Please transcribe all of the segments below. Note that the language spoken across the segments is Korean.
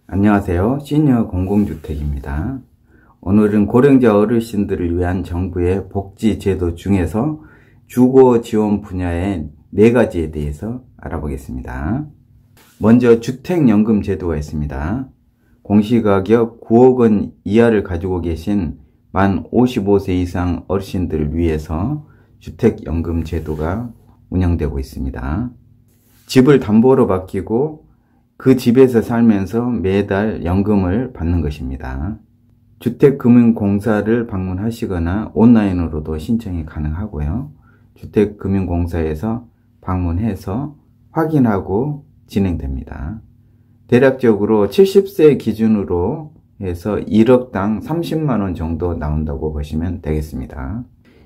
안녕하세요. 시니어 공공주택입니다. 오늘은 고령자 어르신들을 위한 정부의 복지제도 중에서 주거 지원 분야의 4가지에 대해서 알아보겠습니다. 먼저 주택연금 제도가 있습니다. 공시가격 9억 원 이하를 가지고 계신 만 55세 이상 어르신들을 위해서 주택연금 제도가 운영되고 있습니다. 집을 담보로 맡기고 그 집에서 살면서 매달 연금을 받는 것입니다. 주택금융공사를 방문하시거나 온라인으로도 신청이 가능하고요. 주택금융공사에서 방문해서 확인하고 진행됩니다. 대략적으로 70세 기준으로 해서 1억당 30만원 정도 나온다고 보시면 되겠습니다.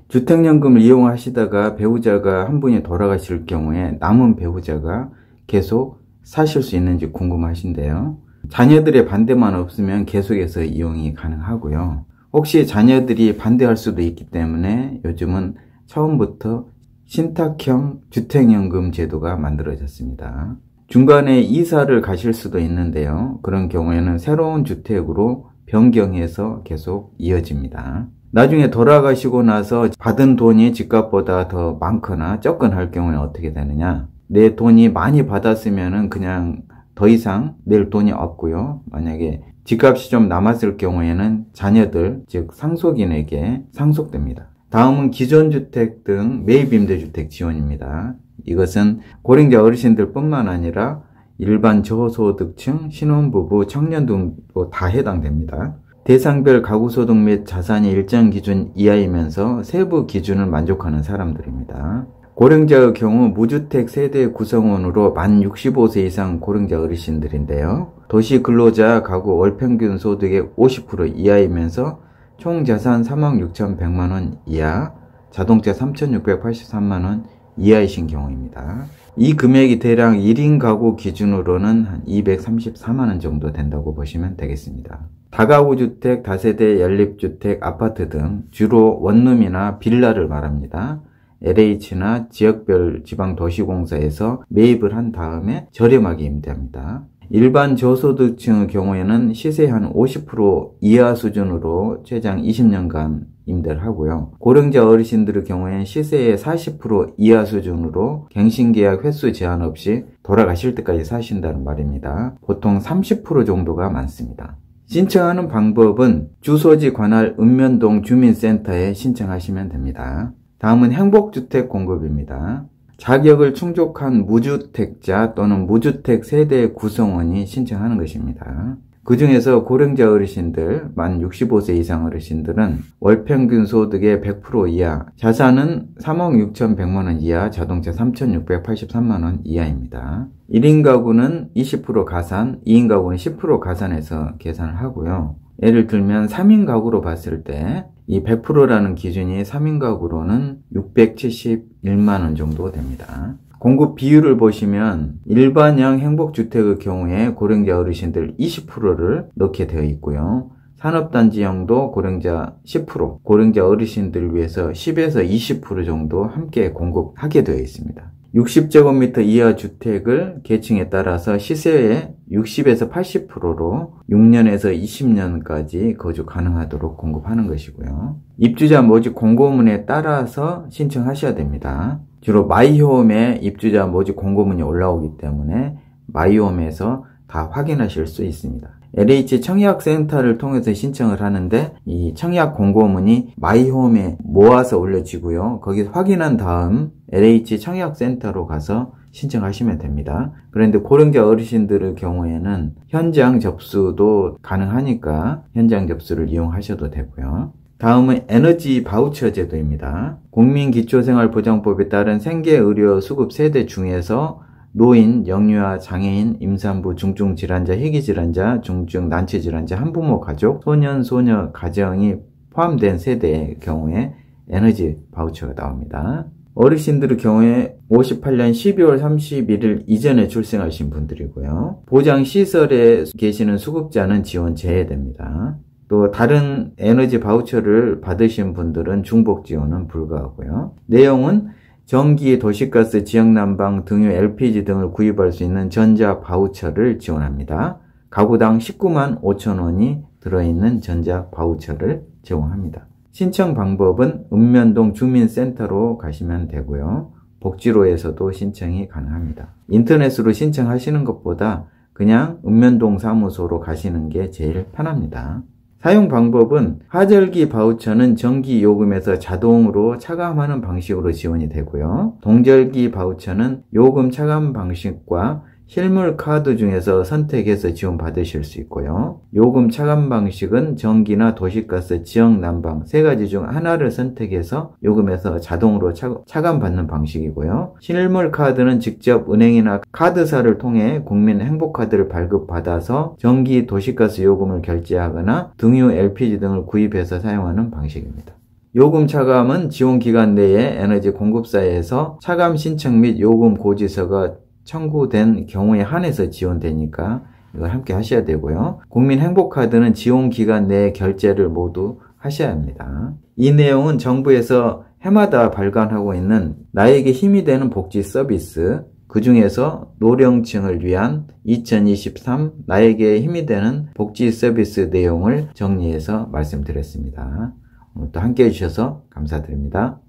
주택연금을 이용하시다가 배우자가 한 분이 돌아가실 경우에 남은 배우자가 계속 사실 수 있는지 궁금하신데요. 자녀들의 반대만 없으면 계속해서 이용이 가능하고요. 혹시 자녀들이 반대할 수도 있기 때문에 요즘은 처음부터 신탁형 주택연금 제도가 만들어졌습니다. 중간에 이사를 가실 수도 있는데요. 그런 경우에는 새로운 주택으로 변경해서 계속 이어집니다. 나중에 돌아가시고 나서 받은 돈이 집값보다 더 많거나 적거나 경우는 어떻게 되느냐? 내 돈이 많이 받았으면은 그냥 더 이상 낼 돈이 없고요. 만약에 집값이 좀 남았을 경우에는 자녀들, 즉 상속인에게 상속됩니다. 다음은 기존주택 등 매입임대주택 지원입니다. 이것은 고령자 어르신들 뿐만 아니라 일반 저소득층, 신혼부부, 청년 등도 다 해당됩니다. 대상별 가구소득 및 자산이 일정 기준 이하이면서 세부 기준을 만족하는 사람들입니다. 고령자의 경우 무주택 세대 구성원으로 만 65세 이상 고령자 어르신들인데요. 도시근로자 가구 월평균 소득의 50% 이하이면서 총 자산 3억 6,100만원 이하, 자동차 3,683만원 이하이신 경우입니다. 이 금액이 대략 1인 가구 기준으로는 한 234만원 정도 된다고 보시면 되겠습니다. 다가구주택, 다세대 연립주택, 아파트 등 주로 원룸이나 빌라를 말합니다. LH나 지역별 지방도시공사에서 매입을 한 다음에 저렴하게 임대합니다. 일반 저소득층의 경우에는 시세 한 50% 이하 수준으로 최장 20년간 임대를 하고요. 고령자 어르신들의 경우에는 시세의 40% 이하 수준으로 갱신계약 횟수 제한 없이 돌아가실 때까지 사신다는 말입니다. 보통 30% 정도가 많습니다. 신청하는 방법은 주소지 관할 읍면동 주민센터에 신청하시면 됩니다. 다음은 행복주택 공급입니다. 자격을 충족한 무주택자 또는 무주택 세대 구성원이 신청하는 것입니다. 그 중에서 고령자 어르신들, 만 65세 이상 어르신들은 월평균 소득의 100% 이하, 자산은 3억 6,100만원 이하, 자동차 3,683만원 이하입니다. 1인 가구는 20% 가산, 2인 가구는 10% 가산해서 계산을 하고요. 예를 들면 3인 가구로 봤을 때 이 100%라는 기준이 3인 가구로는 671만원 정도 됩니다. 공급 비율을 보시면 일반형 행복주택의 경우에 고령자 어르신들 20%를 넣게 되어 있고요. 산업단지형도 고령자 10%, 고령자 어르신들을 위해서 10에서 20% 정도 함께 공급하게 되어 있습니다. 60제곱미터 이하 주택을 계층에 따라서 시세의 60에서 80%로 6년에서 20년까지 거주 가능하도록 공급하는 것이고요. 입주자 모집 공고문에 따라서 신청하셔야 됩니다. 주로 마이홈에 입주자 모집 공고문이 올라오기 때문에 마이홈에서 다 확인하실 수 있습니다. LH 청약센터를 통해서 신청을 하는데 이 청약 공고문이 마이홈에 모아서 올려지고요. 거기서 확인한 다음 LH 청약센터로 가서 신청하시면 됩니다. 그런데 고령자 어르신들의 경우에는 현장 접수도 가능하니까 현장 접수를 이용하셔도 되고요. 다음은 에너지 바우처 제도입니다. 국민기초생활보장법에 따른 생계의료 수급 세대 중에서 노인, 영유아, 장애인, 임산부, 중증질환자, 희귀질환자, 중증 난치질환자, 한부모 가족, 소년, 소녀 가정이 포함된 세대의 경우에 에너지 바우처가 나옵니다. 어르신들의 경우에 58년 12월 31일 이전에 출생하신 분들이고요. 보장시설에 계시는 수급자는 지원 제외됩니다. 또 다른 에너지 바우처를 받으신 분들은 중복 지원은 불가하고요. 내용은 전기, 도시가스, 지역난방, 등유, LPG 등을 구입할 수 있는 전자 바우처를 지원합니다. 가구당 19만 5천 원이 들어있는 전자 바우처를 제공합니다. 신청 방법은 읍면동 주민센터로 가시면 되고요. 복지로에서도 신청이 가능합니다. 인터넷으로 신청하시는 것보다 그냥 읍면동 사무소로 가시는 게 제일 편합니다. 사용 방법은 하절기 바우처는 전기 요금에서 자동으로 차감하는 방식으로 지원이 되고요. 동절기 바우처는 요금 차감 방식과 실물 카드 중에서 선택해서 지원받으실 수 있고요. 요금 차감 방식은 전기나 도시가스, 지역 난방 세 가지 중 하나를 선택해서 요금에서 자동으로 차감받는 방식이고요. 실물 카드는 직접 은행이나 카드사를 통해 국민 행복카드를 발급받아서 전기, 도시가스 요금을 결제하거나 등유, LPG 등을 구입해서 사용하는 방식입니다. 요금 차감은 지원기간 내에 에너지 공급사에서 차감 신청 및 요금 고지서가 청구된 경우에 한해서 지원되니까 이걸 함께 하셔야 되고요. 국민행복카드는 지원기간 내에 결제를 모두 하셔야 합니다. 이 내용은 정부에서 해마다 발간하고 있는 나에게 힘이 되는 복지 서비스, 그 중에서 노령층을 위한 2023 나에게 힘이 되는 복지 서비스 내용을 정리해서 말씀드렸습니다. 오늘 또 함께 해주셔서 감사드립니다.